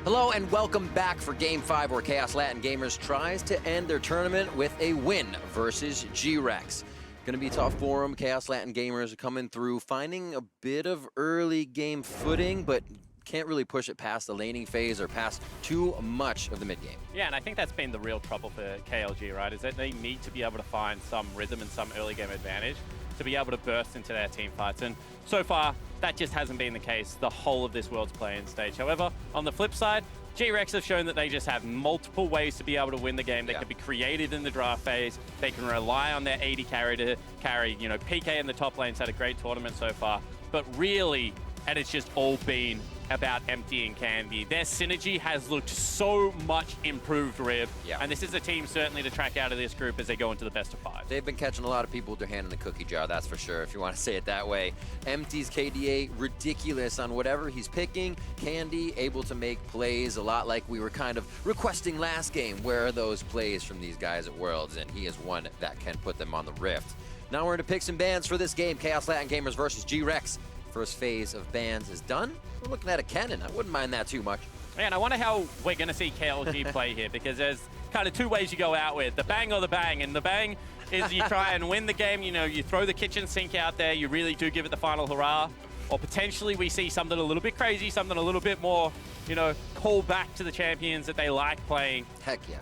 Hello and welcome back for Game 5, where Chaos Latin Gamers tries to end their tournament with a win versus GRX. Going to be tough for them. Chaos Latin Gamers are coming through, finding a bit of early game footing, but can't really push it past the laning phase or past too much of the mid game. Yeah, and I think that's been the real trouble for KLG, right? Is that they need to be able to find some rhythm and some early game advantage to be able to burst into their team fights. And so far, that just hasn't been the case the whole of this World's Play-In stage. However, on the flip side, GRX have shown that they just have multiple ways to be able to win the game. They can be created in the draft phase. They can rely on their AD carry to carry. You know, PK in the top lane's had a great tournament so far. But really, and it's just all been about Empty and Candy. Their synergy has looked so much improved, Rib. Yeah. And this is a team certainly to track out of this group as they go into the best of 5. They've been catching a lot of people with their hand in the cookie jar, that's for sure, if you want to say it that way. Empty's KDA, ridiculous on whatever he's picking. Candy, able to make plays a lot like we were kind of requesting last game. Where are those plays from these guys at Worlds? And he is one that can put them on the Rift. Now we're into picks and bans for this game. Chaos Latin Gamers versus GRX. First phase of bans is done. We're looking at a cannon. I wouldn't mind that too much. Man, I wonder how we're going to see KLG play here, because there's kind of two ways you go out with, the bang or the bang. And the bang is you try and win the game, you know, you throw the kitchen sink out there, you really do give it the final hurrah. Or potentially we see something a little bit crazy, something a little bit more, you know, call back to the champions that they like playing. Heck yeah.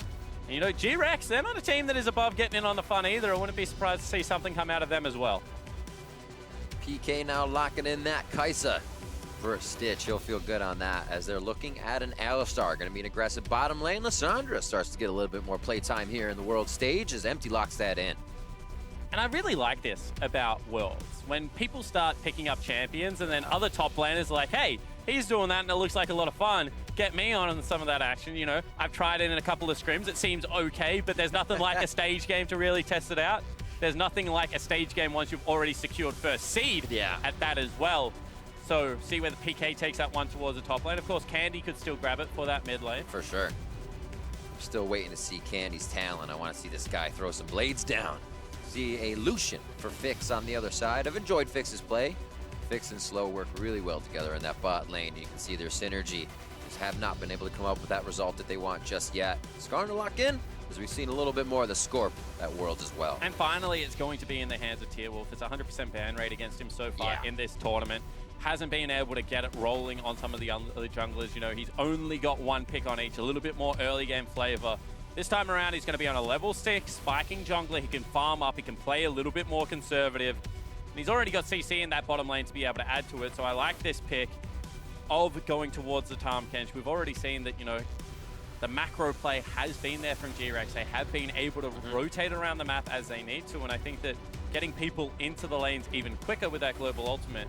And, you know, GRX, they're not a team that is above getting in on the fun either. I wouldn't be surprised to see something come out of them as well. PK now locking in that Kaisa for a Stitch. He'll feel good on that as they're looking at an Alistar. Going to be an aggressive bottom lane. Lissandra starts to get a little bit more playtime here in the world stage as Empty locks that in. And I really like this about Worlds. When people start picking up champions and then other top laners are like, hey, he's doing that and it looks like a lot of fun. Get me on some of that action, you know. I've tried it in a couple of scrims. It seems okay, but there's nothing like a stage game to really test it out. There's nothing like a stage game once you've already secured first seed at that as well. So see where the PK takes that one towards the top lane. Of course, Candy could still grab it for that mid lane. For sure. I'm still waiting to see Candy's talent. I want to see this guy throw some blades down. See a Lucian for Fix on the other side. I've enjoyed Fix's play. Fix and Slow work really well together in that bot lane. You can see their synergy. Just have not been able to come up with that result that they want just yet. Skarner lock in, as we've seen a little bit more of the Scorp at Worlds as well. And finally, it's going to be in the hands of Tierwulf. It's 100% ban rate against him so far in this tournament. Hasn't been able to get it rolling on some of the other junglers. You know, he's only got one pick on each, a little bit more early game flavor. This time around, he's going to be on a level 6, spiking jungler. He can farm up, he can play a little bit more conservative. And he's already got CC in that bottom lane to be able to add to it. So I like this pick of going towards the Tahm Kench. We've already seen that, you know, the macro play has been there from GRX. They have been able to rotate around the map as they need to, and I think that getting people into the lanes even quicker with that global ultimate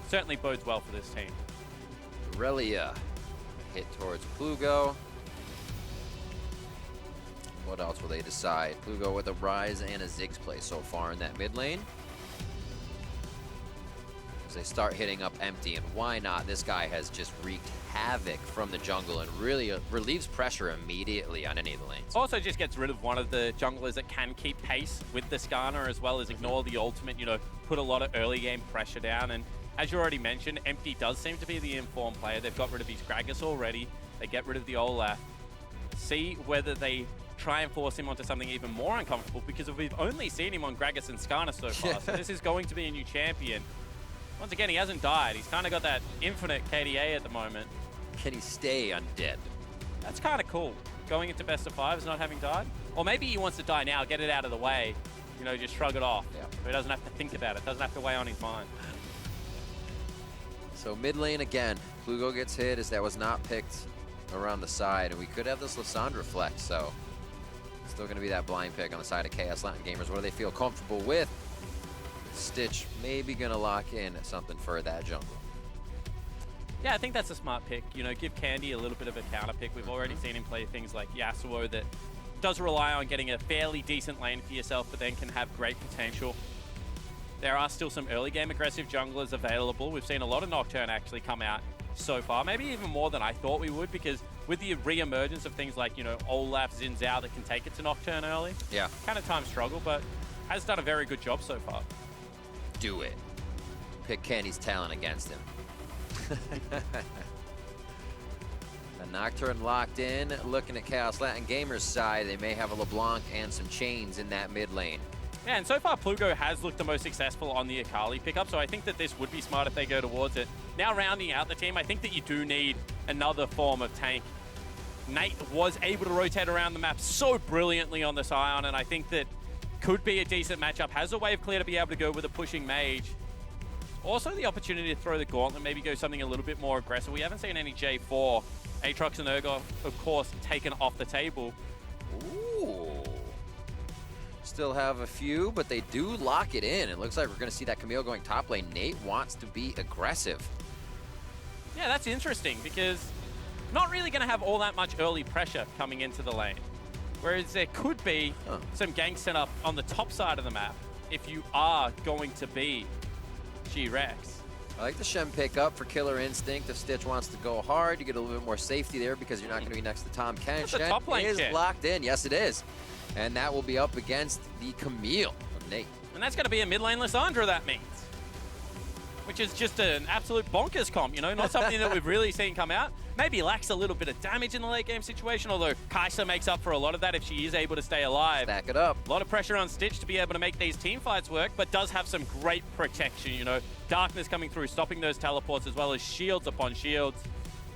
certainly bodes well for this team. Aurelia hit towards Plugo. What else will they decide? Plugo with a Rise and a Ziggs play so far in that mid lane. As they start hitting up Empty, and why not? This guy has just wreaked havoc from the jungle and really relieves pressure immediately on any of the lanes. Also just gets rid of one of the junglers that can keep pace with the Skarner, as well as ignore the ultimate, you know, put a lot of early game pressure down. And as you already mentioned, Empty does seem to be the informed player. They've got rid of his Gragas already. They get rid of the Olaf. See whether they try and force him onto something even more uncomfortable, because we've only seen him on Gragas and Skarner so far. So this is going to be a new champion. Once again, he hasn't died. He's kind of got that infinite KDA at the moment. Can he stay undead? That's kind of cool. Going into best of 5s, not having died. Or maybe he wants to die now, get it out of the way. You know, just shrug it off. Yeah. So he doesn't have to think about it. Doesn't have to weigh on his mind. So mid lane again. Plugo gets hit as that was not picked around the side. And we could have this Lissandra flex, so still going to be that blind pick on the side of Chaos Latin Gamers. What do they feel comfortable with? Stitch maybe going to lock in something for that jungle. Yeah, I think that's a smart pick. You know, give Candy a little bit of a counter pick. We've already seen him play things like Yasuo that does rely on getting a fairly decent lane for yourself, but then can have great potential. There are still some early game aggressive junglers available. We've seen a lot of Nocturne actually come out so far, maybe even more than I thought we would, because with the re-emergence of things like, you know, Olaf, Xin Zhao that can take it to Nocturne early, kind of time struggle, but has done a very good job so far. Do it. Pick Candy's talent against him. The Nocturne locked in. Looking at Chaos Latin Gamers' side, they may have a Leblanc and some chains in that mid lane. Yeah, and so far Plugo has looked the most successful on the Akali pickup, so I think that this would be smart if they go towards it. Now rounding out the team, I think that you do need another form of tank. Nate was able to rotate around the map so brilliantly on this Ion, and I think that could be a decent matchup. Has a wave clear to be able to go with a pushing mage. Also the opportunity to throw the gauntlet, maybe go something a little bit more aggressive. We haven't seen any J4. Aatrox and Urgot, of course, taken off the table. Ooh. Still have a few, but they do lock it in. It looks like we're going to see that Camille going top lane. Nate wants to be aggressive. Yeah, that's interesting because not really going to have all that much early pressure coming into the lane. Whereas there could be some gank set up on the top side of the map if you are going to be GRX. I like the Shen pick up for Killer Instinct. If Stitch wants to go hard, you get a little bit more safety there because you're not going to be next to Tahm. Kench. Shen top lane is kit. Locked in. Yes, it is. And that will be up against the Camille of Nate. And that's going to be a mid lane Lissandra, that means. Which is just an absolute bonkers comp, you know, not something that we've really seen come out. Maybe lacks a little bit of damage in the late game situation, although Kaisa makes up for a lot of that if she is able to stay alive. Stack it up. A lot of pressure on Stitch to be able to make these team fights work, but does have some great protection, you know. Darkness coming through, stopping those teleports, as well as shields upon shields.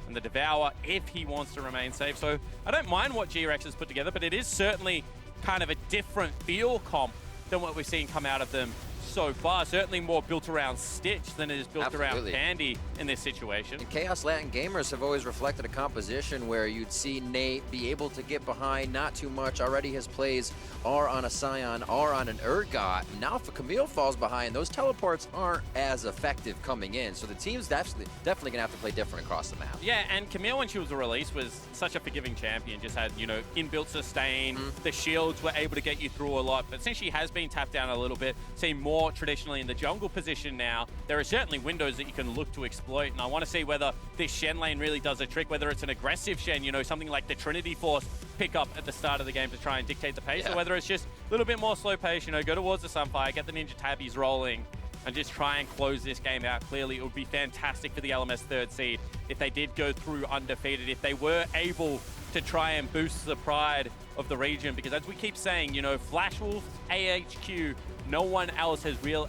And the Devour, if he wants to remain safe. So I don't mind what GRX has put together, but it is certainly kind of a different feel comp than what we've seen come out of them so far. Certainly more built around Stitch than it is built around Candy in this situation. And Chaos Latin Gamers have always reflected a composition where you'd see Nate be able to get behind, not too much. Already his plays are on a Scion, are on an Urgot. Now if a Camille falls behind, those teleports aren't as effective coming in. So the team's definitely going to have to play different across the map. Yeah, and Camille, when she was released, was such a forgiving champion. Just had, you know, inbuilt sustain. The shields were able to get you through a lot. But since she has been tapped down a little bit, seen more traditionally in the jungle position now, there are certainly windows that you can look to exploit. And I want to see whether this Shen lane really does a trick, whether it's an aggressive Shen, you know, something like the Trinity Force pick up at the start of the game to try and dictate the pace, or whether it's just a little bit more slow pace, you know, go towards the Sunfire, get the Ninja Tabbies rolling, and just try and close this game out. Clearly, it would be fantastic for the LMS third seed if they did go through undefeated, if they were able to try and boost the pride of the region, because as we keep saying, you know, FlashWolf, AHQ, no one else has really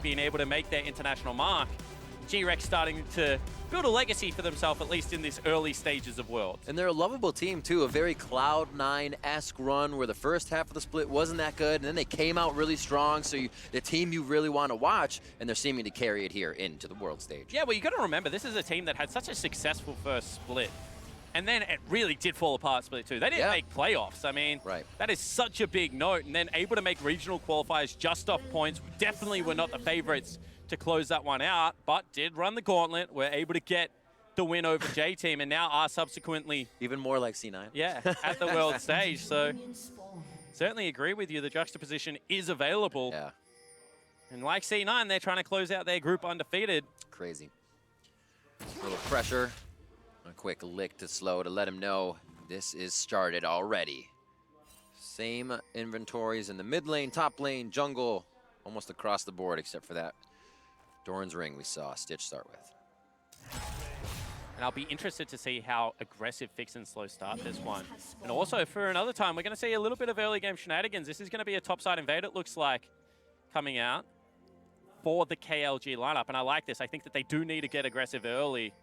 been able to make their international mark. GRX starting to build a legacy for themselves, at least in this early stages of Worlds. And they're a lovable team, too. A very Cloud9-esque run where the first half of the split wasn't that good, and then they came out really strong, so the team you really want to watch, and they're seeming to carry it here into the World stage. Yeah, well, you got to remember, this is a team that had such a successful first split. And then it really did fall apart split 2. They didn't make playoffs. I mean, that is such a big note. And then able to make regional qualifiers just off points. Definitely were not the favorites to close that one out, but did run the gauntlet. Were able to get the win over J-Team, and now are subsequently... even more like C9. Yeah, at the world stage. So certainly agree with you. The juxtaposition is available. Yeah. And like C9, they're trying to close out their group undefeated. Crazy. A little pressure. A quick lick to slow to let him know this is started already. Same inventories in the mid lane, top lane, jungle, almost across the board except for that Doran's Ring we saw Stitch start with. And I'll be interested to see how aggressive Fix and Slow start this one. And also for another time, we're going to see a little bit of early game shenanigans. This is going to be a topside invade, it looks like, coming out for the KLG lineup. And I like this. I think that they do need to get aggressive early.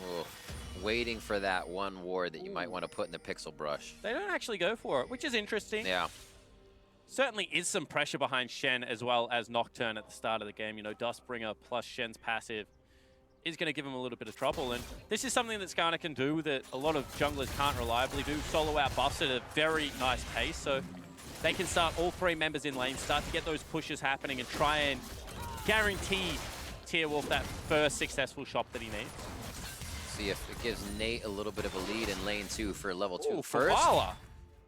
Whoa. Waiting for that one ward that you might want to put in the pixel brush. They don't actually go for it, which is interesting. Yeah. Certainly is some pressure behind Shen as well as Nocturne at the start of the game. You know, Dustbringer plus Shen's passive is going to give him a little bit of trouble. And this is something that Skarner can do that a lot of junglers can't reliably do. Solo out buffs at a very nice pace. So they can start all three members in lane, start to get those pushes happening and try and guarantee Tierwulf that first successful shot that he needs. See if it gives Nate a little bit of a lead in lane 2 for level 2 for first. Koala.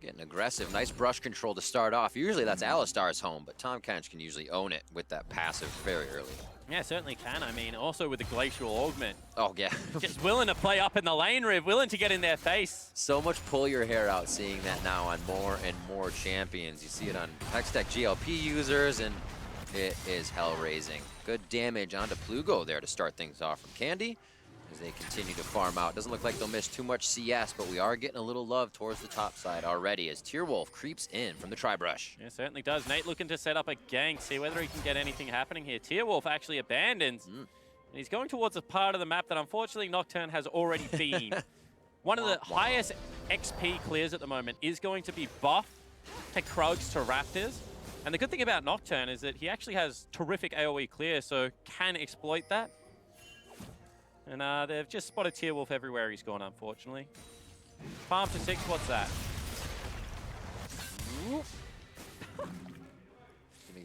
Getting aggressive. Nice brush control to start off. Usually that's Alistar's home, but Tahm Kench can usually own it with that passive very early. Yeah, certainly can. I mean, also with the Glacial Augment. Oh, yeah. Just willing to play up in the lane, Riv, willing to get in their face. So much pull your hair out seeing that now on more and more champions. You see it on Hextech GLP users, and It is hell-raising. Good damage onto Plugo there to start things off from Candy as they continue to farm out. Doesn't look like they'll miss too much CS, but we are getting a little love towards the top side already as Tierwulf creeps in from the tri-brush. Yeah, certainly does. Nate looking to set up a gank, see whether he can get anything happening here. Tierwulf actually abandons, and he's going towards a part of the map that unfortunately Nocturne has already been. One of the highest XP clears at the moment is going to be buff to Krugs to Raptors. And the good thing about Nocturne is that he actually has terrific AoE clear, so can exploit that. And they've just spotted Tierwulf everywhere he's gone, unfortunately. Farm to 6, what's that? Gonna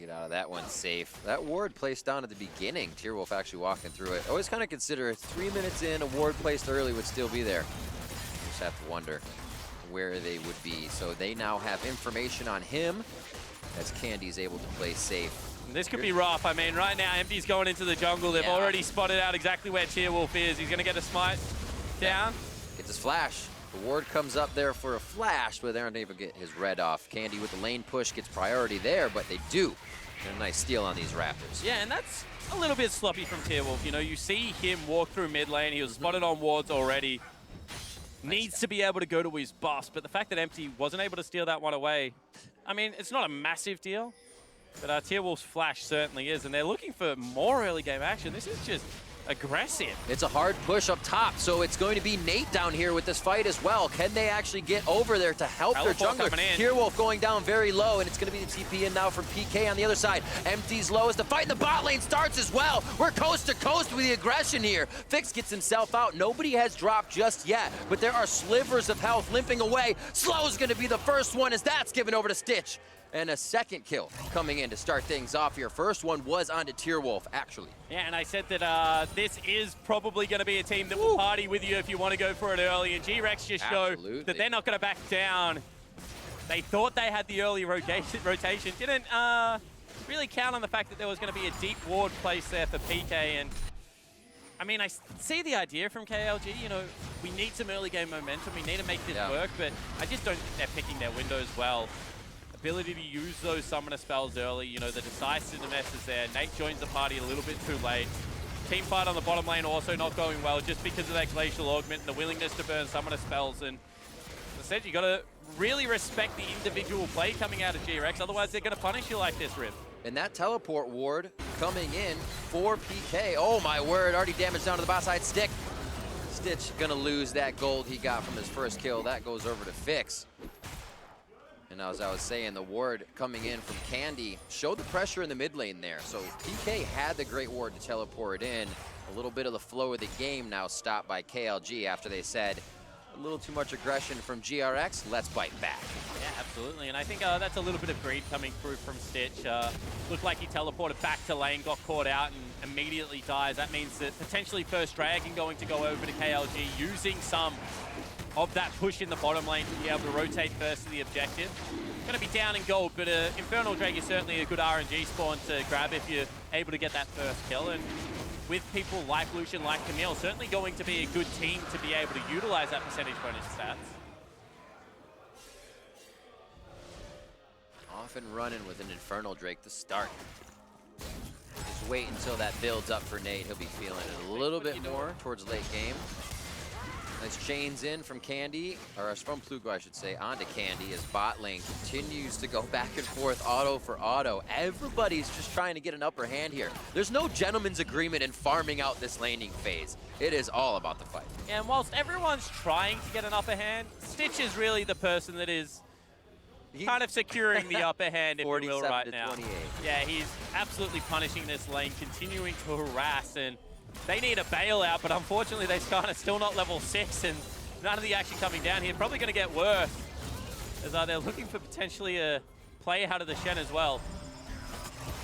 get out of that one safe. That ward placed down at the beginning, Tierwulf actually walking through it. Always kind of consider it 3 minutes in, a ward placed early would still be there. Just have to wonder where they would be. So they now have information on him as Candy's able to play safe. This could be rough. I mean, right now, Empty's going into the jungle. They've already spotted out exactly where Tierwulf is. He's going to get a smite down. Gets his flash. The ward comes up there for a flash, but they aren't able to get his red off. Candy with the lane push gets priority there, but they do get a nice steal on these Raptors. Yeah, and that's a little bit sloppy from Tierwulf. You know, you see him walk through mid lane. He was spotted on wards already. Needs to be able to go to his boss, but the fact that Empty wasn't able to steal that one away, I mean, it's not a massive deal, but Tierwulf's flash certainly is, and they're looking for more early game action. This is just aggressive. It's a hard push up top, so it's going to be Nate down here with this fight as well. Can they actually get over there to help their jungler? Tierwulf going down very low, and it's going to be the TP in now from PK on the other side. Empty's low as the fight in the bot lane starts as well. We're coast to coast with the aggression here. Fix gets himself out. Nobody has dropped just yet, but there are slivers of health limping away. Slow's going to be the first one as that's given over to Stitch. And a second kill coming in to start things off here. First one was onto Tierwulf, actually. Yeah, and I said that this is probably going to be a team that will party with you if you want to go for it early. And GRX just show that they're not going to back down. They thought they had the early rotation. Didn't really count on the fact that there was going to be a deep ward placed there for PK. And I mean, I see the idea from KLG. You know, we need some early game momentum. We need to make this work, but I just don't think they're picking their windows well. Ability to use those summoner spells early, you know, the decisiveness is there. Nate joins the party a little bit too late. Team fight on the bottom lane also not going well just because of that glacial augment and the willingness to burn summoner spells. And as I said, you got to really respect the individual play coming out of GRX, otherwise they're going to punish you like this, Rip. And that teleport ward coming in for PK. Oh my word, already damaged down to the bot side stick. Stitch gonna lose that gold he got from his first kill. That goes over to Fix. And as I was saying, the ward coming in from Candy showed the pressure in the mid lane there. So PK had the great ward to teleport in. A little bit of the flow of the game now stopped by KLG after they said a little too much aggression from GRX, let's bite back. Yeah, absolutely. And I think that's a little bit of greed coming through from Stitch. Looked like he teleported back to lane, got caught out, and immediately dies. That means that potentially first Dragon going to go over to KLG, using some of that push in the bottom lane to be able to rotate first to the objective. Going to be down in gold, but Infernal Drag is certainly a good RNG spawn to grab if you're able to get that first kill. And with people like Lucian, like Camille, certainly going to be a good team to be able to utilize that percentage bonus stats. Off and running with an Infernal Drake to start. Just wait until that builds up for Nate. He'll be feeling it a little bit more towards late game. Nice chains in from Candy, or from Plugo, I should say, onto Candy as bot lane continues to go back and forth, auto for auto. Everybody's just trying to get an upper hand here. There's no gentleman's agreement in farming out this laning phase. It is all about the fight. And whilst everyone's trying to get an upper hand, Stitch is really the person that is kind of securing the upper hand, if you will, right now. 28. Yeah, he's absolutely punishing this lane, continuing to harass, and they need a bailout, but unfortunately they Skarner still not level 6, and none of the action coming down here. Probably going to get worse, as they're looking for potentially a play out of the Shen as well.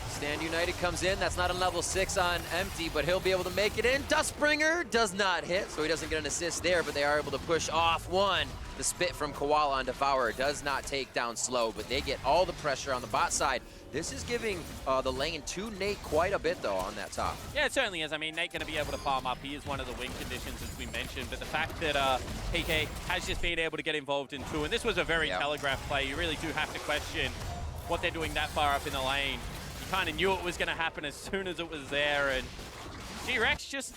Stand United comes in. That's not a level 6 on Empty, but he'll be able to make it in. Dustbringer does not hit, so he doesn't get an assist there, but they are able to push off one. The spit from Koala on Devourer does not take down Slow, but they get all the pressure on the bot side. This is giving the lane to Nate quite a bit, though, on that top. Yeah, it certainly is. I mean, Nate going to be able to farm up. He is one of the win conditions, as we mentioned, but the fact that PK has just been able to get involved in two, and this was a very telegraphed play. You really do have to question what they're doing that far up in the lane. kind of knew it was going to happen as soon as it was there. And GRX just,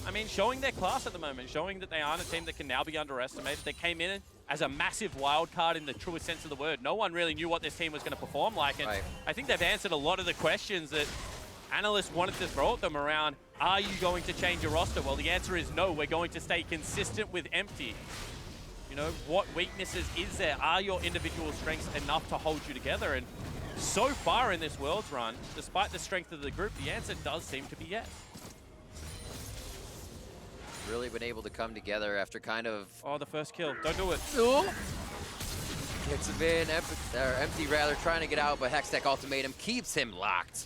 I mean, showing their class at the moment, showing that they aren't a team that can now be underestimated. They came in as a massive wild card in the truest sense of the word. No one really knew what this team was going to perform like. And I think they've answered a lot of the questions that analysts wanted to throw at them around, are you going to change your roster? Well, the answer is no. We're going to stay consistent with empty. You know, what weaknesses is there? Are your individual strengths enough to hold you together? And so far in this Worlds run, despite the strength of the group, the answer does seem to be yes. Really been able to come together after kind of... Oh, the first kill. Don't do it. Ooh. Gets him in, empty rather, trying to get out, but Hextech Ultimatum keeps him locked.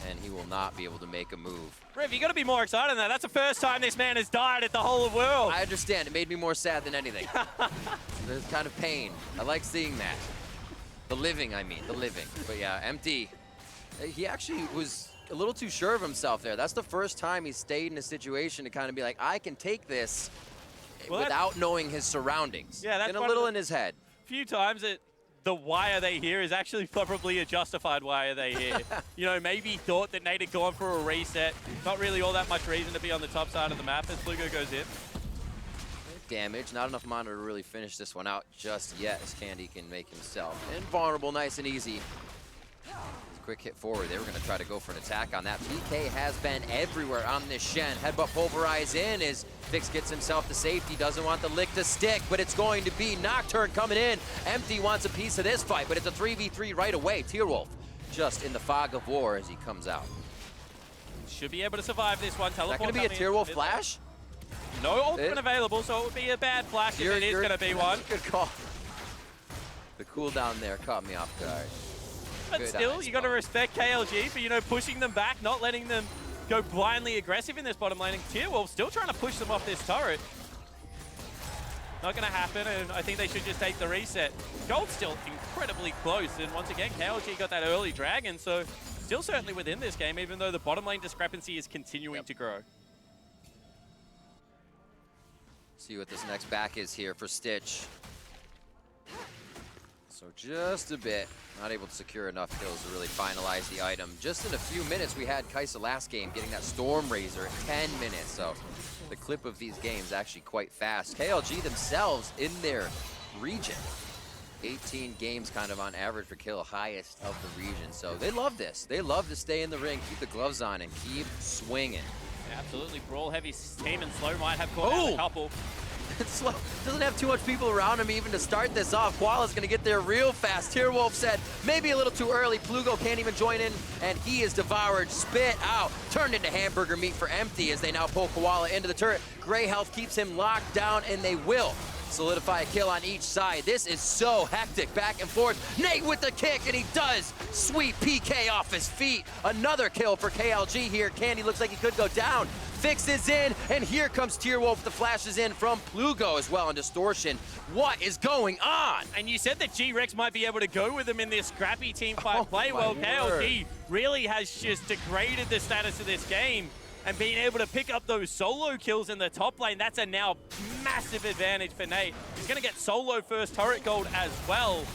And he will not be able to make a move. Riv, you got to be more excited than that. That's the first time this man has died at the whole of World. I understand. It made me more sad than anything. There's kind of pain. I like seeing that. The living, I mean. The living. But yeah, empty. He actually was a little too sure of himself there. That's the first time he stayed in a situation to kind of be like, I can take this without knowing his surroundings. Yeah, that's a little in his head. A few times the why are they here is actually probably a justified why are they here. You know, maybe he thought that Nate had gone for a reset. Not really all that much reason to be on the top side of the map as Plugo goes in. Damage, not enough mana to really finish this one out just yet, as Candy can make himself invulnerable nice and easy. Quick hit forward. They were going to try to go for an attack on that. PK has been everywhere on this Shen. Headbutt pulverize in as Vix gets himself to safety. Doesn't want the lick to stick, but it's going to be Nocturne coming in. Empty wants a piece of this fight, but it's a 3v3 right away. Tierwulf just in the fog of war as he comes out. Should be able to survive this one. Teleport. Is that going to be a Tierwulf flash? No ultimate available, so it would be a bad flash if it is going to be one. Good call. The cooldown there caught me off guard. But still, you got to respect KLG for, you know, pushing them back, not letting them go blindly aggressive in this bottom lane. And Tierwulf still trying to push them off this turret. Not going to happen, and I think they should just take the reset. Gold's still incredibly close, and once again, KLG got that early dragon, so still certainly within this game, even though the bottom lane discrepancy is continuing to grow. See what this next back is here for Stitch. So just a bit, not able to secure enough kills to really finalize the item. Just in a few minutes, we had Kaisa last game getting that Storm Razor at 10 minutes. So the clip of these games actually quite fast. KLG themselves in their region, 18 games kind of on average per kill, highest of the region. So they love this. They love to stay in the ring, keep the gloves on, and keep swinging. Yeah, absolutely. Brawl heavy team, and Slow might have caught out a couple. Slow doesn't have too much people around him even to start this off. Koala's going to get there real fast. Tierwulf said maybe a little too early. Plugo can't even join in, and he is devoured, spit out, turned into hamburger meat for empty as they now pull Koala into the turret. Gray health keeps him locked down, and they will solidify a kill on each side. This is so hectic, back and forth. Nate with the kick, and he does sweep PK off his feet. Another kill for KLG here. Candy looks like he could go down. Fix is in, and here comes Tierwulf. The flash is in from Plugo as well, and Distortion. What is going on? And you said that GRX might be able to go with them in this scrappy team fight play. Well, KLG really has just degraded the status of this game, and being able to pick up those solo kills in the top lane, that's a now massive advantage for Nate. He's going to get solo first turret gold as well.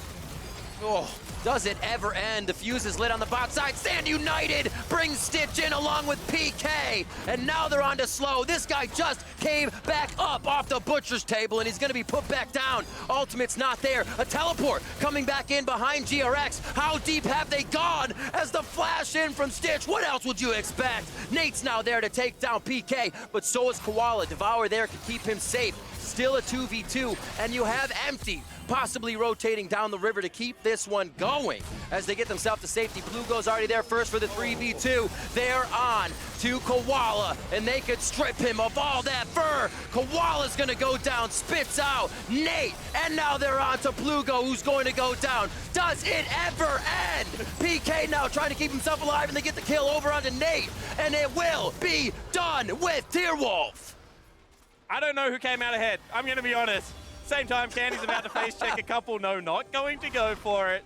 Oh, does it ever end? The fuse is lit on the bot side. Stand United brings Stitch in along with PK. And now they're on to Slow. This guy just came back up off the butcher's table, and he's going to be put back down. Ultimate's not there. A teleport coming back in behind GRX. How deep have they gone as the flash in from Stitch? What else would you expect? Nate's now there to take down PK, but so is Koala. Devour there to keep him safe. Still a 2v2, and you have Empty possibly rotating down the river to keep this one going as they get themselves to safety. Plugo's already there first for the 3v2. They're on to Koala, and they could strip him of all that fur. Koala's gonna go down, spits out Nate, and now they're on to Plugo, who's going to go down. Does it ever end? PK now trying to keep himself alive, and they get the kill over onto Nate, and it will be done with Tierwulf. I don't know who came out ahead. I'm going to be honest. Same time, Candy's about to face check a couple. No, not going to go for it.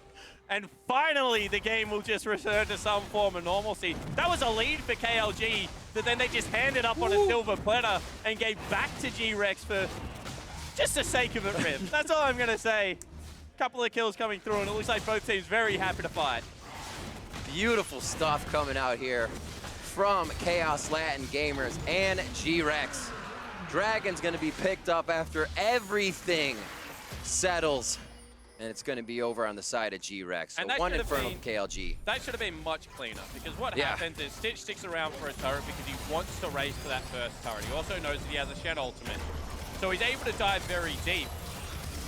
And finally, the game will just return to some form of normalcy. That was a lead for KLG that then they just handed up on a silver platter and gave back to GRX for just the sake of it, Riv. That's all I'm going to say. Couple of kills coming through, and it looks like both teams very happy to fight. Beautiful stuff coming out here from Chaos Latin Gamers and GRX. Dragon's gonna be picked up after everything settles, and it's gonna be over on the side of GRX. So one Infernal from KLG. That should have been much cleaner, because what happens is Stitch sticks around for a turret because he wants to race to that first turret. He also knows that he has a Shen ultimate, so he's able to dive very deep.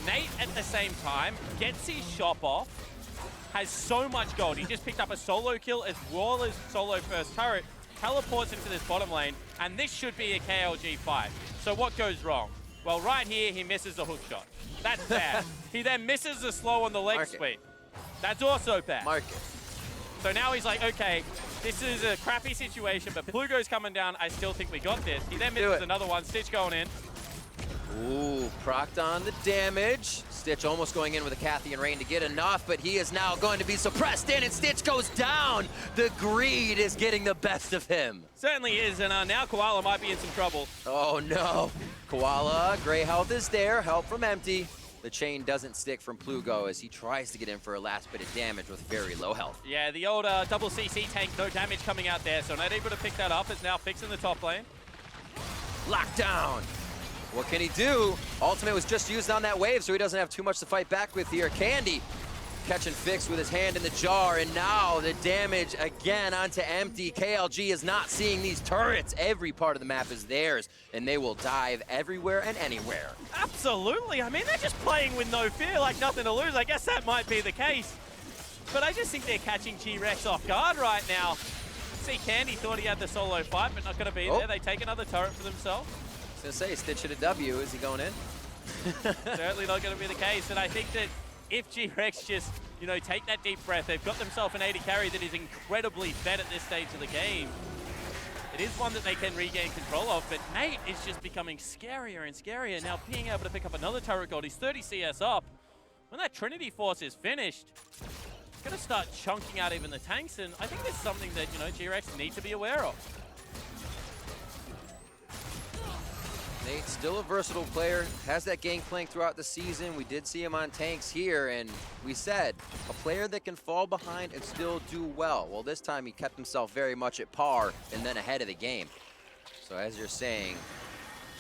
Nate, at the same time, gets his shop off, has so much gold. He just picked up a solo kill as well as solo first turret, teleports into this bottom lane, and this should be a KLG fight. So what goes wrong? Well, right here, he misses the hook shot. That's bad. He then misses the slow on the leg sweep. That's also bad. So now he's like, okay, this is a crappy situation, but Plugo's coming down. I still think we got this. He then misses another one. Stitch going in. Ooh, procced on the damage. Stitch almost going in with a Cathian Rain to get enough, but he is now going to be suppressed in, and Stitch goes down. The greed is getting the best of him. Certainly is, and now Koala might be in some trouble. Oh no. Koala, gray health is there, help from Empty. The chain doesn't stick from Plugo as he tries to get in for a last bit of damage with very low health. Yeah, the old double CC tank, no damage coming out there, so not able to pick that up. It's now fixing the top lane. Lockdown. What can he do? Ultimate was just used on that wave, so he doesn't have too much to fight back with here. Candy catching Fix with his hand in the jar, and now the damage again onto Empty. KLG is not seeing these turrets. Every part of the map is theirs, and they will dive everywhere and anywhere. Absolutely. I mean, they're just playing with no fear, like nothing to lose. I guess that might be the case. But I just think they're catching GRX off guard right now. See, Candy thought he had the solo fight, but not going to be there. They take another turret for themselves. I was going to say, Stitch at a W. Is he going in? Certainly not going to be the case. And I think that if GRX just, you know, take that deep breath, they've got themselves an AD carry that is incredibly fed at this stage of the game. It is one that they can regain control of, but Nate is just becoming scarier and scarier. Now being able to pick up another turret gold, he's 30 CS up. When that Trinity Force is finished, it's going to start chunking out even the tanks, and I think this is something that, you know, GRX need to be aware of. Nate, still a versatile player, has that gangplank throughout the season. We did see him on tanks here, and we said, a player that can fall behind and still do well. Well, this time he kept himself very much at par and then ahead of the game. So as you're saying,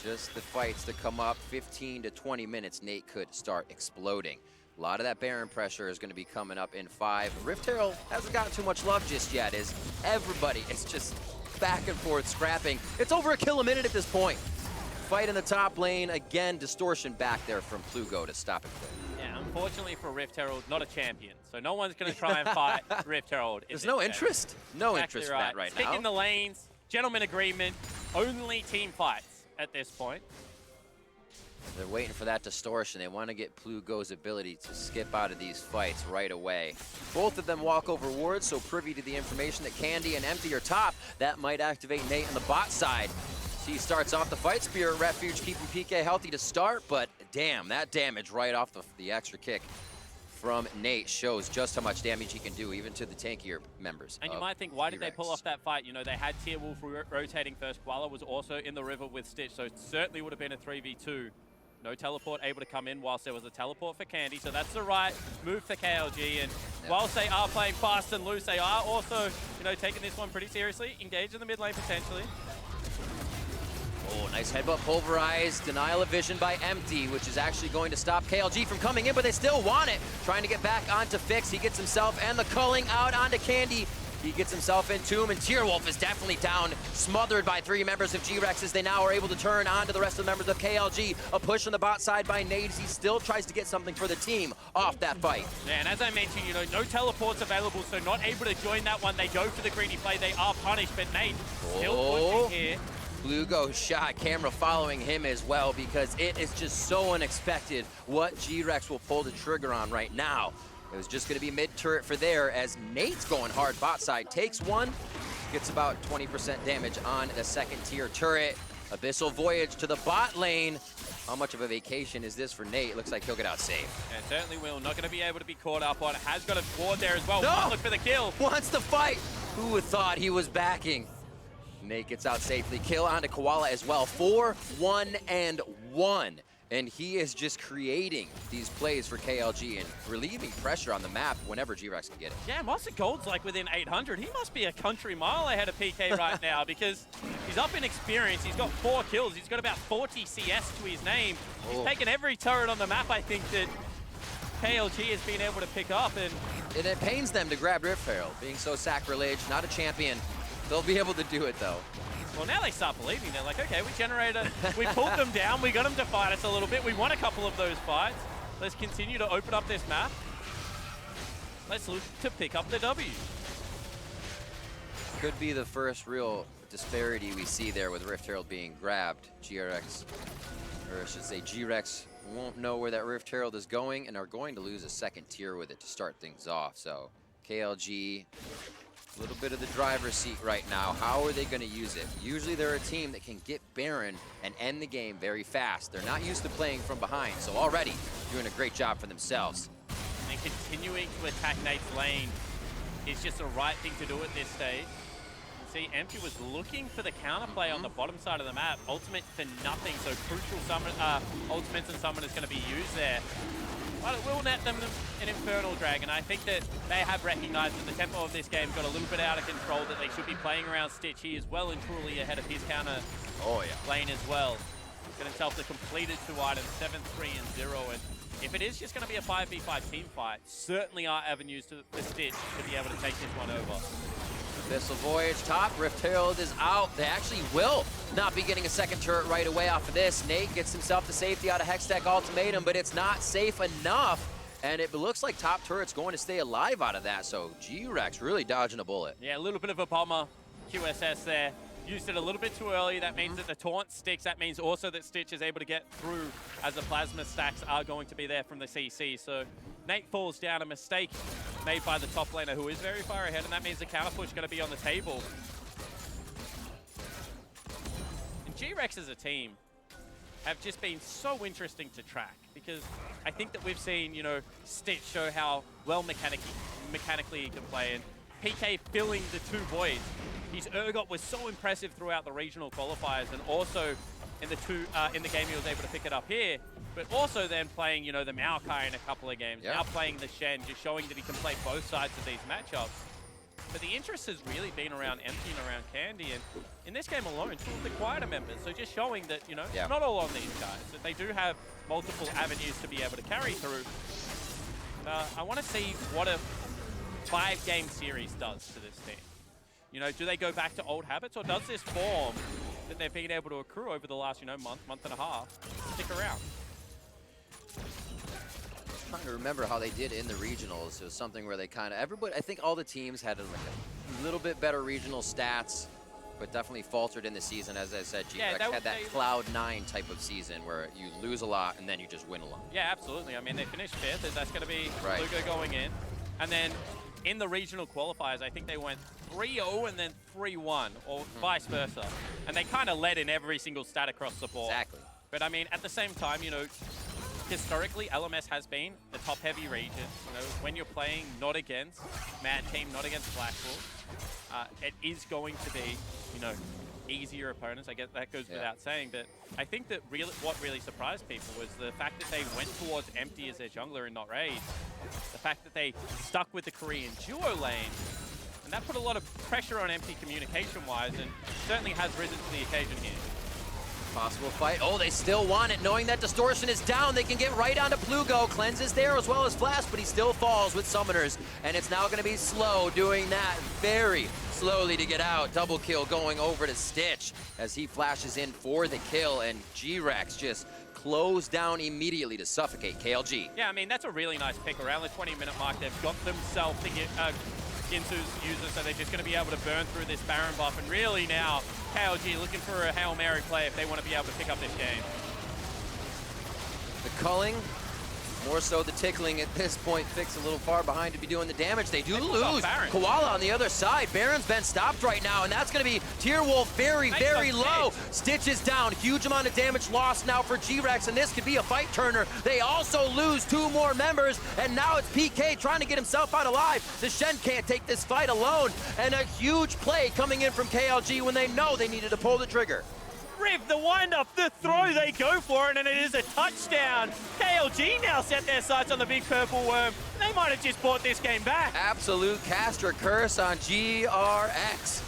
just the fights that come up, 15 to 20 minutes, Nate could start exploding. A lot of that Baron pressure is going to be coming up in 5. Rift Herald hasn't gotten too much love just yet, as everybody is just back and forth scrapping. It's over a kill a minute at this point. Fight in the top lane. Again, distortion back there from Plugo to stop it quick. Yeah, unfortunately for Rift Herald, not a champion. So no one's going to try and fight Rift Herald. There's no interest. No interest in that right now. Sticking the lanes, gentleman agreement, only team fights at this point. They're waiting for that distortion. They want to get Plugo's ability to skip out of these fights right away. Both of them walk over wards, so privy to the information that Candy and Empty are top. That might activate Nate on the bot side. He starts off the fight. Spirit Refuge keeping PK healthy to start, but damn, that damage right off the extra kick from Nate shows just how much damage he can do, even to the tankier members. And you might think, why did they pull off that fight? You know, they had Tierwulf rotating first. Koala was also in the river with Stitch, so it certainly would have been a 3v2. No teleport able to come in whilst there was a teleport for Candy, so that's the right move for KLG. And whilst they are playing fast and loose, they are also, you know, taking this one pretty seriously. Engaged in the mid lane potentially. Oh, nice headbutt pulverized. Denial of vision by Empty, which is actually going to stop KLG from coming in, but they still want it. Trying to get back onto Fix. He gets himself and the culling out onto Candy. He gets himself in Tomb, and Tierwulf is definitely down, smothered by 3 members of GRX as they now are able to turn onto the rest of the members of KLG. A push on the bot side by Nate. He still tries to get something for the team off that fight. Yeah, and as I mentioned, you know, no teleports available, so not able to join that one. They go for the greedy play. They are punished, but Nate still pushing here. Plugo shot, camera following him as well, because it is just so unexpected what GRX will pull the trigger on right now. It was just going to be mid-turret for there, as Nate's going hard bot side. Takes one, gets about 20% damage on the second tier turret. Abyssal Voyage to the bot lane. How much of a vacation is this for Nate? Looks like he'll get out safe. And certainly will. Not going to be able to be caught up on. Has got a ward there as well. No! Look for the kill. Wants to fight. Who would thought he was backing? Nate gets out safely. Kill onto Koala as well. 4-1-1. And he is just creating these plays for KLG and relieving pressure on the map whenever GRX can get it. Yeah, Monster Gold's like within 800. He must be a country mile ahead of PK right now because he's up in experience. He's got 4 kills. He's got about 40 CS to his name. He's taken every turret on the map, I think, that KLG has been able to pick up. And it pains them to grab Rift Herald, being so sacrilege, not a champion. They'll be able to do it, though. Well, now they start believing. They're like, okay, we pulled them down. We got them to fight us a little bit. We won a couple of those fights. Let's continue to open up this map. Let's look to pick up the W. Could be the first real disparity we see there with Rift Herald being grabbed. GRX, or I should say GRX, won't know where that Rift Herald is going and are going to lose a second tier with it to start things off. So KLG, a little bit of the driver's seat right now. How are they going to use it? Usually they're a team that can get Baron and end the game very fast. They're not used to playing from behind, so already doing a great job for themselves. And continuing to attack Nate's lane is just the right thing to do at this stage. See, Empty was looking for the counterplay on the bottom side of the map. Ultimate for nothing, so crucial summon, ultimates and summon is going to be used there. But it will net them an Infernal Dragon. I think that they have recognized that the tempo of this game got a little bit out of control, that they should be playing around Stitch. He is well and truly ahead of his counter lane as well. Got himself the completed 2 items, 7, 3, and 0. And if it is just going to be a 5v5 team fight, certainly are avenues for Stitch to be able to take this one over. Abyssal Voyage top, Rift Herald is out. They actually will not be getting a second turret right away off of this. Nate gets himself the safety out of Hextech Ultimatum, but it's not safe enough. And it looks like top turret's going to stay alive out of that, so GRX really dodging a bullet. Yeah, a little bit of a bomber QSS there. Used it a little bit too early. That means that the taunt sticks. That means also that Stitch is able to get through as the plasma stacks are going to be there from the CC. So Nate falls down, a mistake made by the top laner who is very far ahead, and that means the counter push is going to be on the table. And GRX as a team have just been so interesting to track because I think that we've seen, you know, Stitch show how well mechanically he can play, and PK filling the 2 voids. His Urgot was so impressive throughout the regional qualifiers, and also in the game he was able to pick it up here, but also then playing, you know, the Maokai in a couple of games, now playing the Shen, just showing that he can play both sides of these matchups. But the interest has really been around Empty and around Candy, and in this game alone, 2 of the quieter members, so just showing that, you know, it's not all on these guys, that they do have multiple avenues to be able to carry through. I want to see what a 5-game series does to this team. You know, do they go back to old habits, or does this form that they've been able to accrue over the last, you know, month and a half stick around? I'm trying to remember how they did in the regionals. It was something where they kind of, everybody, I think all the teams had like a little bit better regional stats, but definitely faltered in the season. As I said, GRX had that Cloud9 type of season where you lose a lot and then you just win a lot. Yeah, absolutely. I mean, they finished 5th. That's going to be Plugo going in. And then in the regional qualifiers, I think they went 3-0 and then 3-1, or vice versa. And they kind of led in every single stat across the board. Exactly. But I mean, at the same time, you know, historically, LMS has been the top-heavy region. You know, when you're playing not against Mad Team, not against Blackpool, it is going to be, you know, easier opponents. I guess that goes without saying. But I think that what really surprised people was the fact that they went towards Empty as their jungler and not Raid. The fact that they stuck with the Korean duo lane. And that put a lot of pressure on Empty communication-wise, and certainly has risen to the occasion here. Possible fight. Oh, they still want it. Knowing that Distortion is down, they can get right onto Plugo. Cleanse is there as well as Flash, but he still falls with Summoners. And it's now going to be Slow doing that very slowly to get out. Double kill going over to Stitch as he flashes in for the kill, and GRX just closed down immediately to suffocate KLG. Yeah, I mean, that's a really nice pick. Around the 20-minute mark, they've got themselves to get Ginsu's user, so they're just going to be able to burn through this Baron buff. And really now, KLG looking for a Hail Mary play if they want to be able to pick up this game. The culling, more so the tickling at this point. Fix a little far behind to be doing the damage. They do lose Koala on the other side. Baron's been stopped right now, and that's going to be Tierwulf very, very low. Stitch is down. Huge amount of damage lost now for GRX, and this could be a fight turner. They also lose 2 more members, and now it's PK trying to get himself out alive. The Shen can't take this fight alone, and a huge play coming in from KLG when they know they needed to pull the trigger. Riv, the wind-up, the throw, they go for it, and it is a touchdown. KLG now set their sights on the big purple worm. They might have just bought this game back. Absolute caster curse on GRX.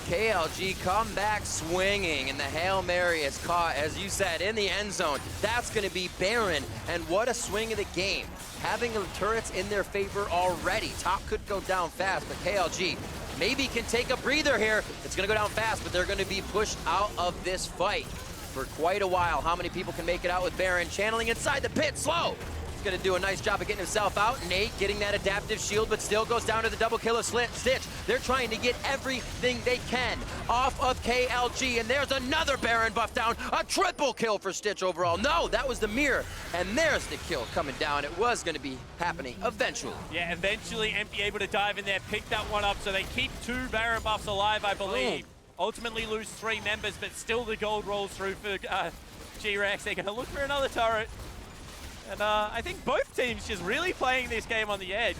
KLG come back swinging, and the Hail Mary is caught, as you said, in the end zone. That's going to be Baron, and what a swing of the game. Having the turrets in their favor already. Top could go down fast, but KLG maybe can take a breather here. It's going to go down fast, but they're going to be pushed out of this fight for quite a while. How many people can make it out with Baron? Channeling inside the pit, slow. He's going to do a nice job of getting himself out. Nate getting that adaptive shield, but still goes down to the double kill of Stitch. They're trying to get everything they can off of KLG, and there's another Baron buff down. A triple kill for Stitch overall. No, that was the mirror, and there's the kill coming down. It was going to be happening eventually. Yeah, eventually Empty able to dive in there, pick that one up, so they keep 2 Baron buffs alive, I believe. Ultimately lose 3 members, but still the gold rolls through for GRX. They're going to look for another turret. And I think both teams just really playing this game on the edge.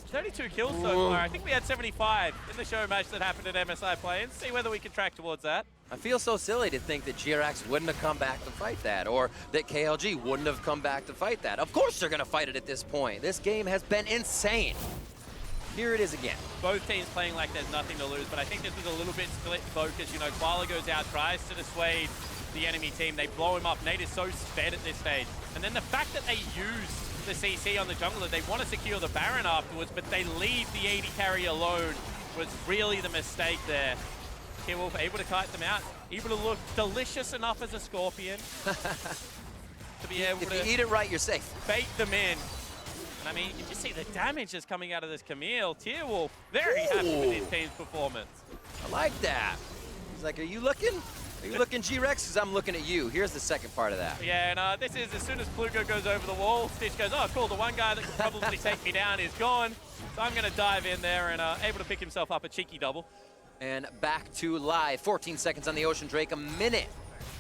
32 kills so far. I think we had 75 in the show match that happened at MSI Play, and see whether we can track towards that. I feel so silly to think that GRX wouldn't have come back to fight that, or that KLG wouldn't have come back to fight that. Of course they're going to fight it at this point. This game has been insane. Here it is again. Both teams playing like there's nothing to lose, but I think this was a little bit split focus. You know, Koala goes out, tries to dissuade the enemy team. They blow him up. Nate is so sped at this stage. And then the fact that they use the CC on the jungler, they want to secure the Baron afterwards, but they leave the AD carry alone was really the mistake there. Tierwulf able to kite them out, able to look delicious enough as a Scorpion to be able if to you eat it right, you're safe. bait them in. And I mean, you just see the damage that's coming out of this Camille. Tierwulf, very happy with his team's performance. I like that. He's like, are you looking? Are you looking, GRX? Because I'm looking at you. Here's the second part of that. Yeah, and this is as soon as Plugo goes over the wall, Stitch goes, oh, cool, the one guy that could probably take me down is gone. So I'm going to dive in there and able to pick himself up a cheeky double. And back to live. 14 seconds on the Ocean Drake, a minute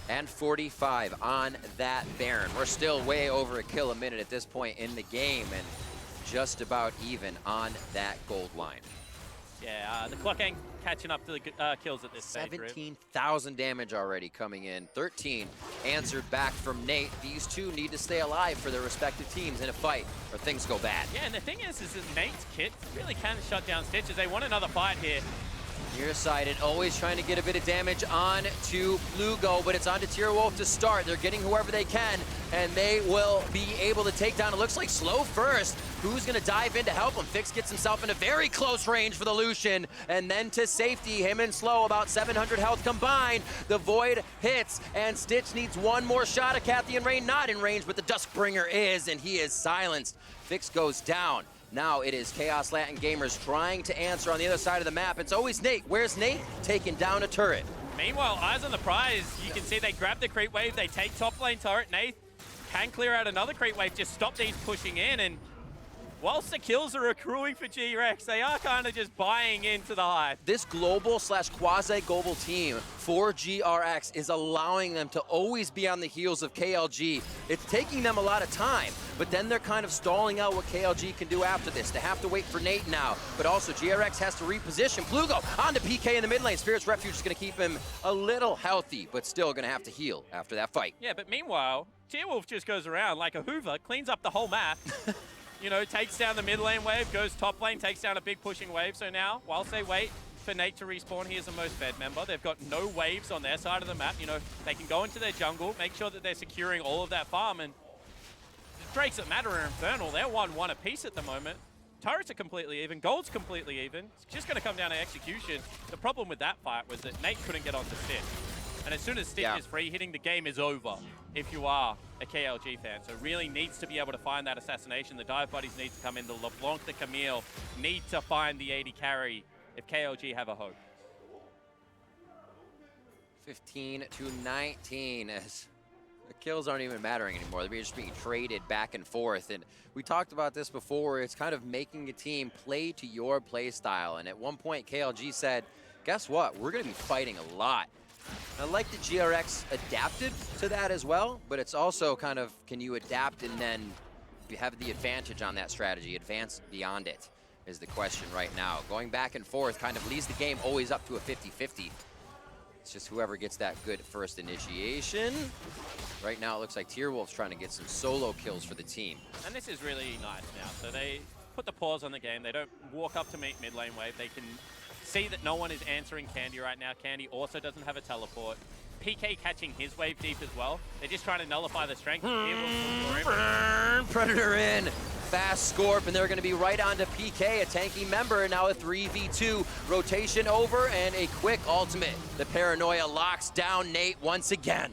and 45 on that Baron. We're still way over a kill a minute at this point in the game, and just about even on that gold line. Yeah, the clock ain't catching up to the kills at this stage. 17,000 damage already coming in. 13 answered back from Nate. These two need to stay alive for their respective teams in a fight, or things go bad. Yeah, and the thing is that Nate's kit really can shut down Stitches. They want another fight here. Nearsighted, always trying to get a bit of damage on to Plugo, but it's on to Tierwulf to start. They're getting whoever they can, and they will be able to take down, it looks like Slow first. Who's going to dive in to help him? Fix gets himself into very close range for the Lucian, and then to safety, him and Slow, about 700 health combined. The Void hits, and Stitch needs one more shot. A Kathy and Rain not in range, but the Duskbringer is, and he is silenced. Fix goes down. Now it is Chaos Latin Gamers trying to answer on the other side of the map. It's always Nate. Where's Nate? Taking down a turret. Meanwhile, eyes on the prize. You can see they grab the creep wave. They take top lane turret. Nate can clear out another creep wave. Just stop these pushing in. And whilst the kills are accruing for GRX, they are kind of just buying into the hype. This global / quasi-global team for GRX is allowing them to always be on the heels of KLG. It's taking them a lot of time, but then they're kind of stalling out what KLG can do after this. They have to wait for Nate now, but also GRX has to reposition. Plugo on to PK in the mid lane. Spirit's Refuge is going to keep him a little healthy, but still going to have to heal after that fight. Yeah, but meanwhile, Tierwulf just goes around like a Hoover, cleans up the whole map. You know, takes down the mid lane wave, goes top lane, takes down a big pushing wave. So now, whilst they wait for Nate to respawn, he is the most fed member. They've got no waves on their side of the map. You know, they can go into their jungle, make sure that they're securing all of that farm, and Drakes that matter are Infernal. They're 1-1 apiece at the moment. Turrets are completely even, gold's completely even. It's just gonna come down to execution. The problem with that fight was that Nate couldn't get onto Stitch. And as soon as Stitch is free hitting, the game is over if you are a KLG fan. So really needs to be able to find that assassination. The dive buddies need to come in. The Leblanc, the Camille need to find the AD carry if KLG have a hope. 15-19 as the kills aren't even mattering anymore. They're just being traded back and forth. And we talked about this before. It's kind of making a team play to your play style. And at one point, KLG said, guess what? We're going to be fighting a lot. I like that GRX adapted to that as well, but it's also kind of, can you adapt and then you have the advantage on that strategy, advance beyond it is the question right now. Going back and forth kind of leaves the game always up to a 50-50. It's just whoever gets that good first initiation. Right now, it looks like Tierwulf's trying to get some solo kills for the team. And this is really nice now. So they put the pause on the game. They don't walk up to meet mid lane wave. They can see that no one is answering Candy right now. Candy also doesn't have a teleport. PK catching his wave deep as well. They're just trying to nullify the strength. Predator in. Fast Scorp, and they're going to be right on to PK, a tanky member. Now a 3v2 rotation over and a quick ultimate. The paranoia locks down Nate once again.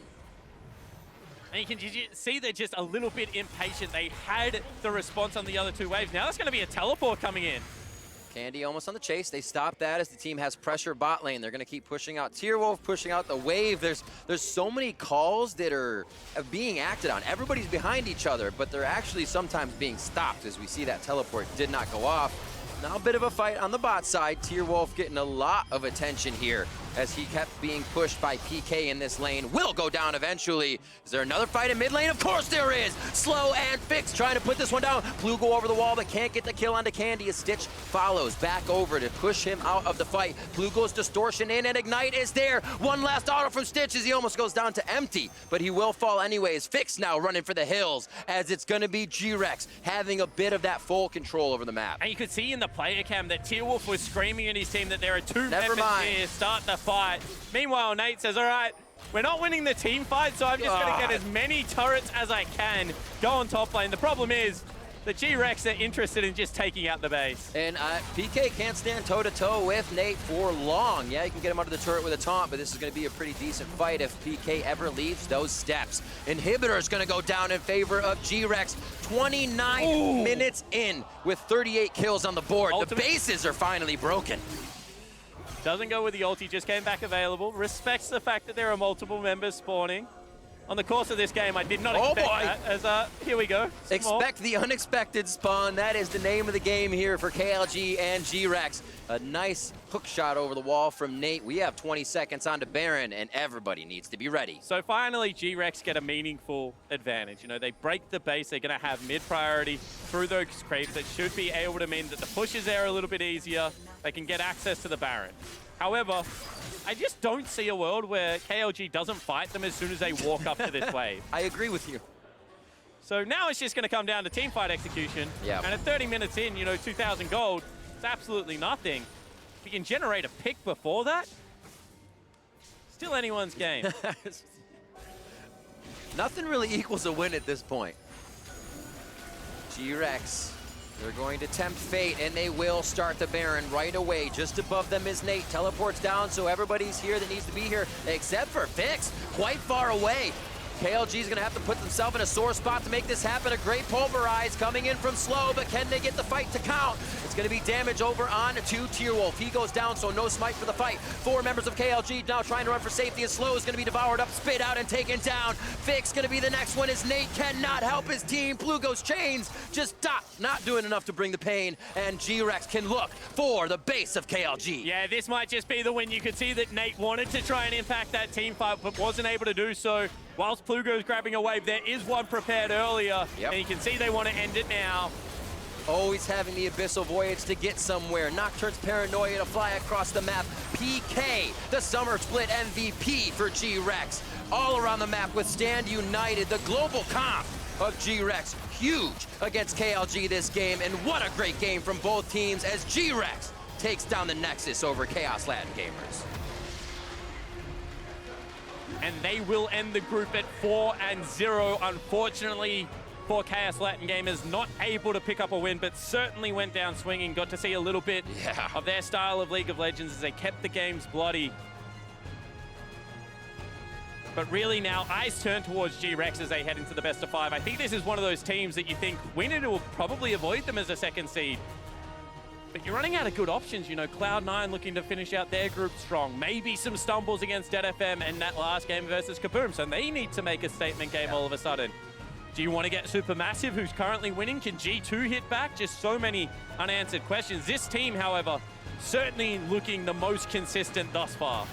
And you can see they're just a little bit impatient. They had the response on the other two waves. Now there's going to be a teleport coming in. Candy almost on the chase. They stop that as the team has pressure bot lane. They're going to keep pushing out Tierwulf, pushing out the wave. There's so many calls that are being acted on. Everybody's behind each other, but they're actually sometimes being stopped as we see that teleport did not go off. Now a bit of a fight on the bot side. Tierwulf getting a lot of attention here as he kept being pushed by PK in this lane. Will go down eventually. Is there another fight in mid lane? Of course there is. Slow and Fix trying to put this one down. Plugo over the wall, but can't get the kill onto Candy as Stitch follows back over to push him out of the fight. Plugo's distortion in and Ignite is there. One last auto from Stitch as he almost goes down to empty, but he will fall anyways. Fix now running for the hills as it's going to be GRX having a bit of that full control over the map. And you could see in the player cam that Tierwulf was screaming at his team that there are two members here, start the fight. Meanwhile, Nate says, all right, we're not winning the team fight, so I'm just going to get as many turrets as I can, go on top lane. The problem is the GRX are interested in just taking out the base. And PK can't stand toe-to-toe with Nate for long. Yeah, you can get him under the turret with a taunt, but this is going to be a pretty decent fight if PK ever leaves those steps. Inhibitor is going to go down in favor of GRX. 29 minutes in with 38 kills on the board. Ultimate. The bases are finally broken. Doesn't go with the ult, he just came back available. Respects the fact that there are multiple members spawning. On the course of this game, I did not expect that, as here we go. Expect the unexpected spawn. That is the name of the game here for KLG and GRX. A nice hook shot over the wall from Nate. We have 20 seconds on to Baron, and everybody needs to be ready. So finally, GRX get a meaningful advantage. You know, they break the base. They're going to have mid-priority through those creeps. That should be able to mean that the push is there a little bit easier. They can get access to the Baron. However, I just don't see a world where KLG doesn't fight them as soon as they walk up to this wave. I agree with you. So now it's just going to come down to team fight execution. Yeah. And at 30 minutes in, you know, 2,000 gold, it's absolutely nothing. If you can generate a pick before that, still anyone's game. Nothing really equals a win at this point. GRX. They're going to tempt fate, and they will start the Baron right away. Just above them is Nate. Teleports down, so everybody's here that needs to be here, except for Fix, quite far away. KLG is going to have to put themselves in a sore spot to make this happen. A great pulverize coming in from Slow, but can they get the fight to count? It's going to be damage over on to Tierwulf. He goes down, so no smite for the fight. 4 members of KLG now trying to run for safety, and Slow is going to be devoured up, spit out, and taken down. Fix going to be the next one as Nate cannot help his team. Plugo's chains just stop, not doing enough to bring the pain, and GRX can look for the base of KLG. Yeah, this might just be the win. You could see that Nate wanted to try and impact that team fight, but wasn't able to do so. Whilst Plugo's grabbing a wave, there is one prepared earlier, and you can see they want to end it now. Always having the Abyssal Voyage to get somewhere. Nocturne's Paranoia to fly across the map. PK, the Summer Split MVP for GRX. All around the map with Stand United, the global comp of GRX. Huge against KLG this game, and what a great game from both teams as GRX takes down the Nexus over Chaos Latin Gamers. And they will end the group at 4-0. Unfortunately for Chaos Latin Gamers, not able to pick up a win, but certainly went down swinging. Got to see a little bit of their style of League of Legends as they kept the games bloody. But really now, eyes turn towards GRX as they head into the best of 5. I think this is one of those teams that you think winning will probably avoid them as a second seed. But you're running out of good options, you know. Cloud9 looking to finish out their group strong. Maybe some stumbles against Dead FM and that last game versus Kaboom. So they need to make a statement game all of a sudden. Do you want to get Supermassive, who's currently winning? Can G2 hit back? Just so many unanswered questions. This team, however, certainly looking the most consistent thus far.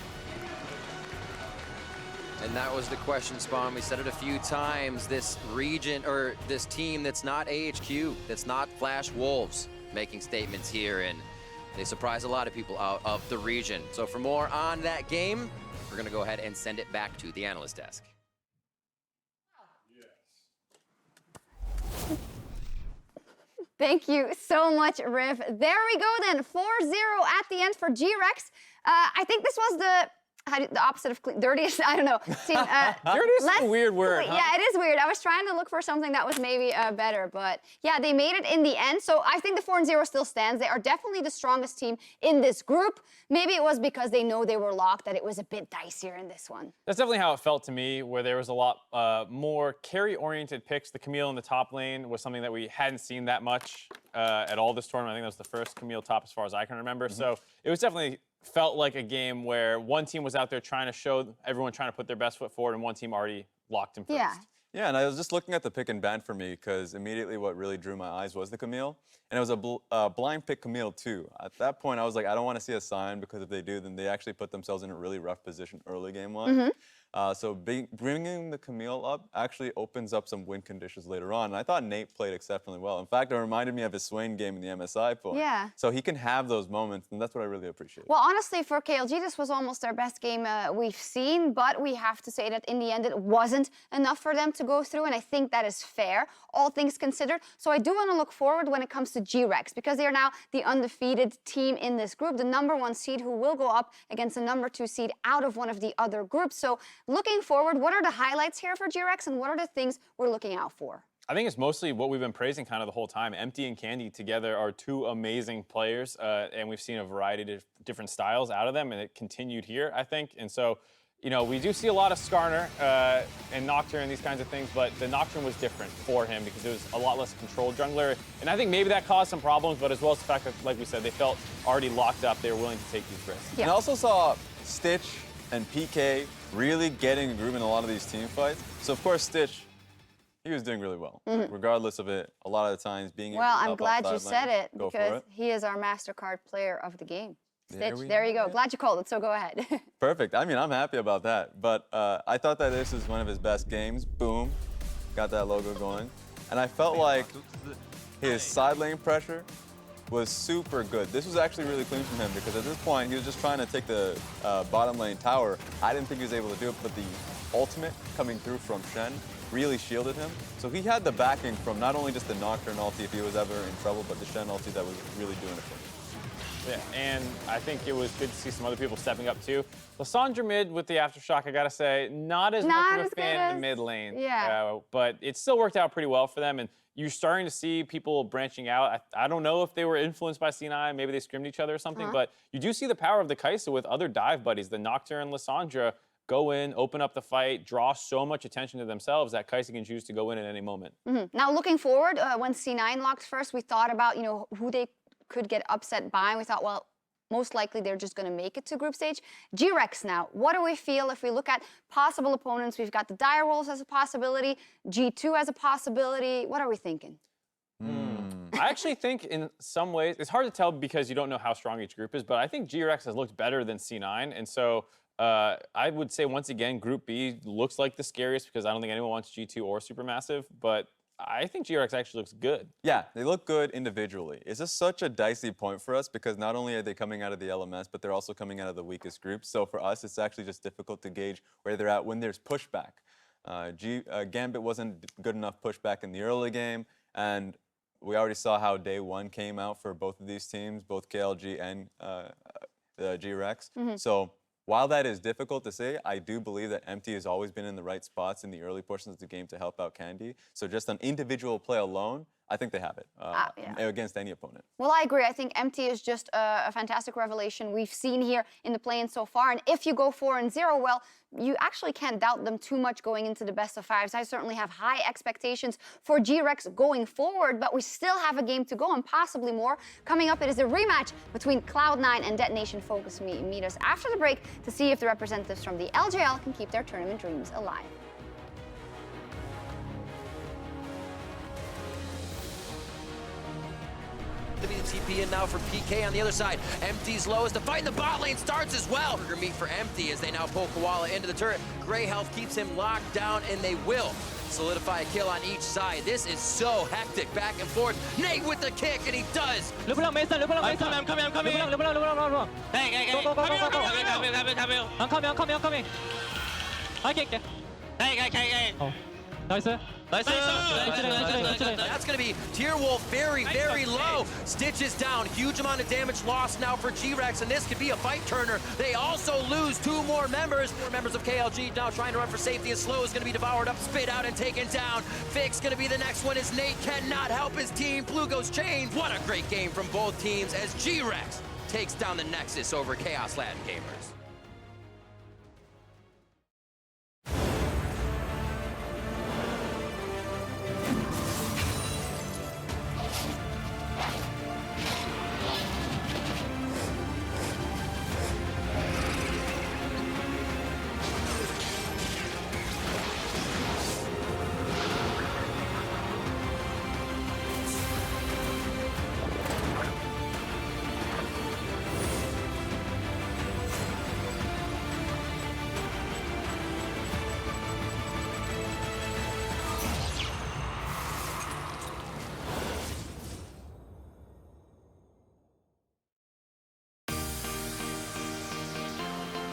And that was the question, Spawn. We said it a few times. This region, or this team that's not AHQ, that's not Flash Wolves, making statements here, and they surprise a lot of people out of the region. So for more on that game, we're going to go ahead and send it back to the analyst desk. Thank you so much, Riv. There we go then, 4-0 at the end for GRX. I think this was the opposite of dirtiest, I don't know. Team, dirtiest is a weird word, huh? Yeah, it is weird. I was trying to look for something that was maybe better, but yeah, they made it in the end. So I think the 4-0 still stands. They are definitely the strongest team in this group. Maybe it was because they know they were locked that it was a bit dicier in this one. That's definitely how it felt to me, where there was a lot more carry-oriented picks. The Camille in the top lane was something that we hadn't seen that much at all this tournament. I think that was the first Camille top as far as I can remember. So it was definitely felt like a game where one team was out there trying to show everyone trying to put their best foot forward, and one team already locked in first. Yeah, and I was just looking at the pick and ban for me because immediately what really drew my eyes was the Camille. And it was a blind pick Camille too. At that point, I was like, I don't want to see a sign because if they do, then they actually put themselves in a really rough position early game-wise. So bringing the Camille up actually opens up some win conditions later on. And I thought Nate played exceptionally well. In fact, it reminded me of his Swain game in the MSI pool. Yeah. So he can have those moments, and that's what I really appreciate. Well, honestly, for KLG, this was almost their best game we've seen, but we have to say that in the end, it wasn't enough for them to go through, and I think that is fair, all things considered. So I do want to look forward when it comes to GRX, because they are now the undefeated team in this group, the #1 seed who will go up against the #2 seed out of one of the other groups. So looking forward, what are the highlights here for GRX, and what are the things we're looking out for? I think it's mostly what we've been praising kind of the whole time. Empty and Candy together are two amazing players, and we've seen a variety of different styles out of them, and it continued here, I think. And so, you know, we do see a lot of Skarner and Nocturne and these kinds of things, but the Nocturne was different for him because it was a lot less controlled jungler. And I think maybe that caused some problems, but as well as the fact that, like we said, they felt already locked up. They were willing to take these risks. Yeah. And I also saw Stitch and PK really getting a groove in a lot of these team fights. So, of course, Stitch, he was doing really well, regardless of it. A lot of the times being Well, able to I'm help glad you outside said lane. it Go for because it. he is our MasterCard player of the game. There Stitch, we there you go. go. Glad you called it, so go ahead. Perfect. I mean, I'm happy about that. But I thought that this was one of his best games. Boom. Got that logo going. And I felt like his side lane pressure was super good. This was actually really clean from him because at this point, he was just trying to take the bottom lane tower. I didn't think he was able to do it, but the ultimate coming through from Shen really shielded him. So he had the backing from not only just the Nocturne ulti if he was ever in trouble, but the Shen ulti that was really doing it for him. Yeah, and I think it was good to see some other people stepping up too. Lissandra mid with the Aftershock, I gotta say, not as much of a fan in the mid lane. Yeah. But it still worked out pretty well for them, and you're starting to see people branching out. I don't know if they were influenced by C9, maybe they scrimmed each other or something, but you do see the power of the Kaisa with other dive buddies. The Nocturne and Lissandra go in, open up the fight, draw so much attention to themselves that Kaisa can choose to go in at any moment. Now, looking forward, when C9 locked first, we thought about, you know, who they could get upset by, and we thought, well, most likely they're just going to make it to group stage. GRX now, what do we feel if we look at possible opponents? We've got the Direwolves as a possibility, G2 as a possibility. What are we thinking? I actually think in some ways, it's hard to tell because you don't know how strong each group is, but I think GRX has looked better than C9, and so I would say once again, Group B looks like the scariest because I don't think anyone wants G2 or Supermassive, but I think GRX actually looks good. Yeah, they look good individually. It's just such a dicey point for us because not only are they coming out of the LMS, but they're also coming out of the weakest group. So for us, it's actually just difficult to gauge where they're at when there's pushback. Gambit wasn't good enough pushback in the early game, and we already saw how day one came out for both of these teams, both KLG and the GRX. So while that is difficult to say, I do believe that Empty has always been in the right spots in the early portions of the game to help out Candy. So just on individual play alone, I think they have it against any opponent. Well, I agree. I think Empty is just a fantastic revelation we've seen here in the play-in so far. And if you go 4-0, well, you actually can't doubt them too much going into the best of fives. I certainly have high expectations for GRX going forward, but we still have a game to go and possibly more. Coming up, it is a rematch between Cloud9 and Detonation Focus. Meet us after the break to see if the representatives from the LJL can keep their tournament dreams alive. WTP in now for PK on the other side. Empty's lowest. The fight in the bot lane starts as well. Burger meet for Empty as they now pull Koala into the turret. Grey health keeps him locked down, and they will solidify a kill on each side. This is so hectic, back and forth. Nate with the kick, and he does. Leblanc, I'm coming. Leblanc. Hey, go. Camille. I'm coming. I get it. Hey. Oh. Nice. That's going to be Tierwulf very, very low. Stitch is down. Huge amount of damage lost now for GRX, and this could be a fight turner. They also lose 2 more members. 4 members of KLG now trying to run for safety. And Slow is going to be devoured up, spit out, and taken down. Fix going to be the next one as Nate cannot help his team. Plugo's chained. What a great game from both teams as GRX takes down the Nexus over Chaos Latin Gamers.